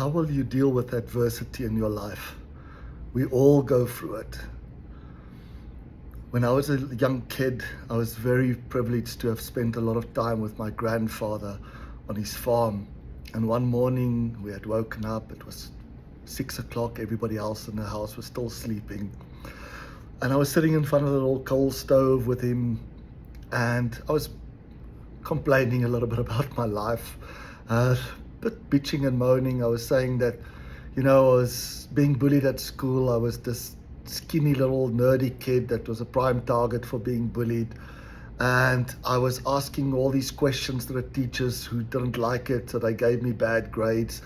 How will you deal with adversity in your life? We all go through it. When I was a young kid, I was very privileged to have spent a lot of time with my grandfather on his farm. And one morning we had woken up, it was 6 o'clock, everybody else in the house was still sleeping. And I was sitting in front of the little coal stove with him, and I was complaining a little bit about my life, but bitching and moaning. I was saying that, I was being bullied at school. I was this skinny little nerdy kid that was a prime target for being bullied. And I was asking all these questions to the teachers who didn't like it, so they gave me bad grades.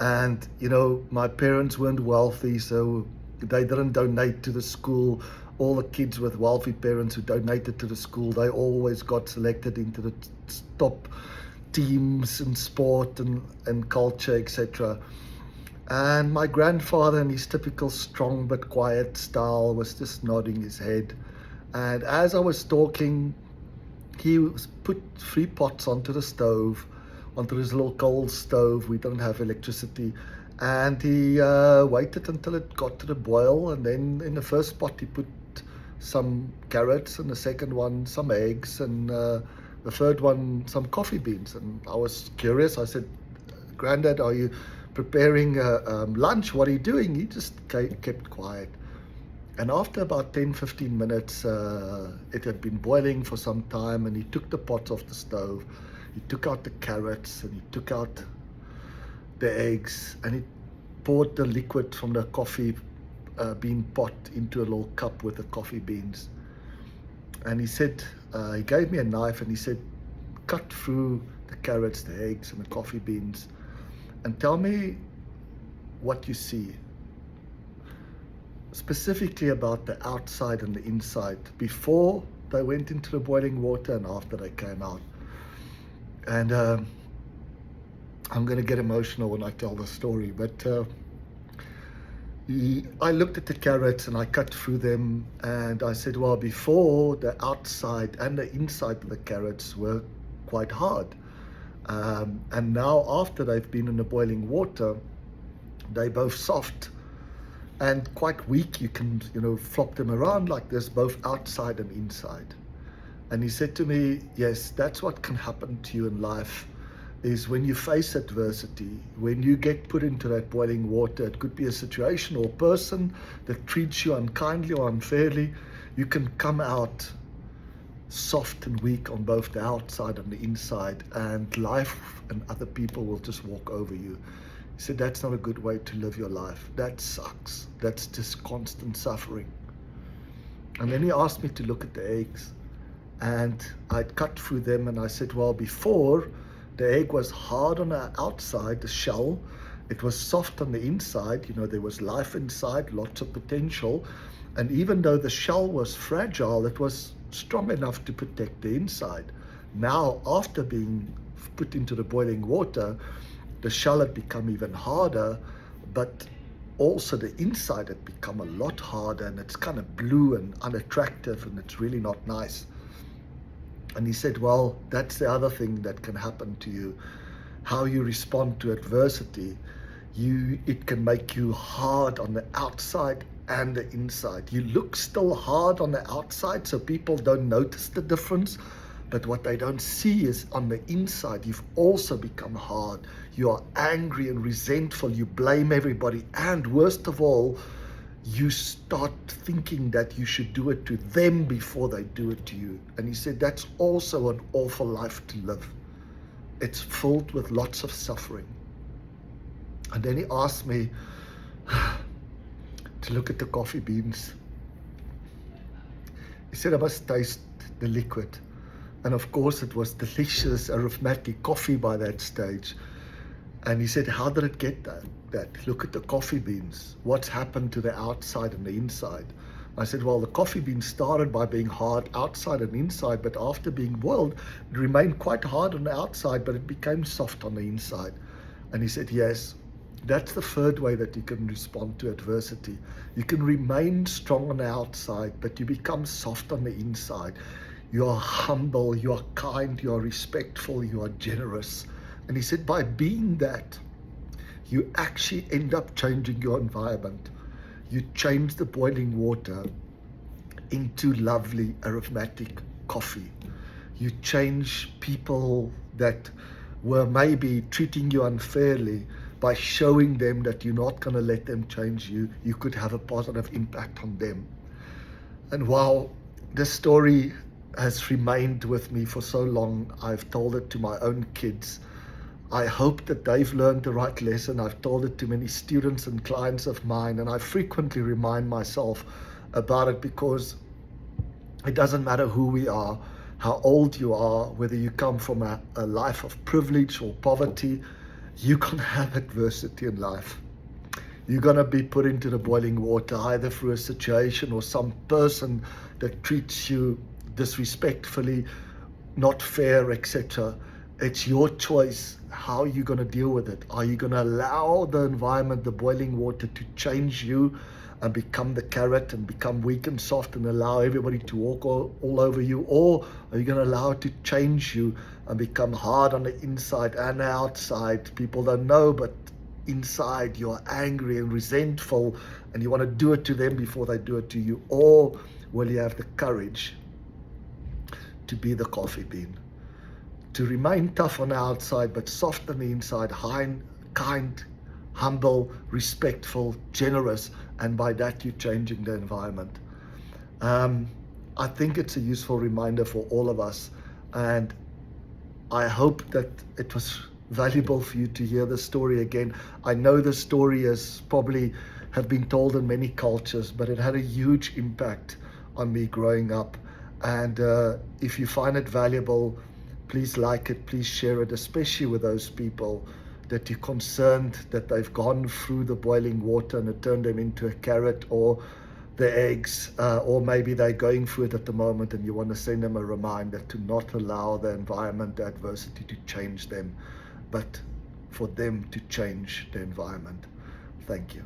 And, my parents weren't wealthy, so they didn't donate to the school. All the kids with wealthy parents who donated to the school, they always got selected into the top teams in sport and culture, etc. And my grandfather, in his typical strong but quiet style, was just nodding his head. And as I was talking, he put 3 pots onto the stove, onto this little coal stove. We didn't have electricity. And he waited until it got to the boil. And then in the first pot, he put some carrots, and the second one, some eggs, and the third one, some coffee beans. And I was curious. I said, "Granddad, are you preparing lunch? What are you doing?" He just kept quiet. And after about 10-15 minutes, it had been boiling for some time, and he took the pots off the stove. He took out the carrots, and he took out the eggs, and he poured the liquid from the coffee bean pot into a little cup with the coffee beans. And he said, he gave me a knife, and he said, "Cut through the carrots, the eggs, and the coffee beans, and tell me what you see. Specifically about the outside and the inside, before they went into the boiling water and after they came out." And I'm going to get emotional when I tell the story, but I looked at the carrots and I cut through them, and I said, well, before, the outside and the inside of the carrots were quite hard. And now, after they've been in the boiling water, they're both soft and quite weak. You can, flop them around like this, both outside and inside. And he said to me, yes, that's what can happen to you in life, is when you face adversity, when you get put into that boiling water. It could be a situation or person that treats you unkindly or unfairly. You can come out soft and weak on both the outside and the inside, and life and other people will just walk over you. He said, that's not a good way to live your life. That sucks. That's just constant suffering. And then he asked me to look at the eggs, and I'd cut through them, and I said, well, before, the egg was hard on the outside, the shell. It was soft on the inside. There was life inside, lots of potential. And even though the shell was fragile, it was strong enough to protect the inside. Now, after being put into the boiling water, the shell had become even harder, but also the inside had become a lot harder, and it's kind of blue and unattractive, and it's really not nice. And he said, well, that's the other thing that can happen to you. How you respond to adversity, it can make you hard on the outside and the inside. You look still hard on the outside, so people don't notice the difference. But what they don't see is on the inside, you've also become hard. You are angry and resentful. You blame everybody. And worst of all, you start thinking that you should do it to them before they do it to you. And he said, that's also an awful life to live. It's filled with lots of suffering. And then he asked me to look at the coffee beans. He said, I must taste the liquid. And of course, it was delicious aromatic coffee by that stage. And he said, how did it get that? Look at the coffee beans. What's happened to the outside and the inside? I said, well, the coffee beans started by being hard outside and inside, but after being boiled, it remained quite hard on the outside, but it became soft on the inside. And he said, yes, that's the third way that you can respond to adversity. You can remain strong on the outside, but you become soft on the inside. You are humble, you are kind, you are respectful, you are generous. And he said, by being that, you actually end up changing your environment. You change the boiling water into lovely aromatic coffee. You change people that were maybe treating you unfairly by showing them that you're not going to let them change you. You could have a positive impact on them. And while this story has remained with me for so long, I've told it to my own kids. I hope that they've learned the right lesson. I've told it to many students and clients of mine, and I frequently remind myself about it, because it doesn't matter who we are, how old you are, whether you come from a life of privilege or poverty, you can have adversity in life. You're going to be put into the boiling water, either through a situation or some person that treats you disrespectfully, not fair, etc. It's your choice how you're going to deal with it. Are you going to allow the environment, the boiling water, to change you and become the carrot and become weak and soft and allow everybody to walk all over you? Or are you going to allow it to change you and become hard on the inside and the outside? People don't know, but inside you're angry and resentful and you want to do it to them before they do it to you? Or will you have the courage to be the coffee bean, to remain tough on the outside but soft on the inside, kind, humble, respectful, generous, and by that you're changing the environment? I think it's a useful reminder for all of us, and I hope that it was valuable for you to hear the story again. I know the story has probably have been told in many cultures, but it had a huge impact on me growing up. And if you find it valuable, please like it, please share it, especially with those people that you're concerned that they've gone through the boiling water and it turned them into a carrot, or the eggs, or maybe they're going through it at the moment and you want to send them a reminder to not allow the environment, the adversity to change them, but for them to change the environment. Thank you.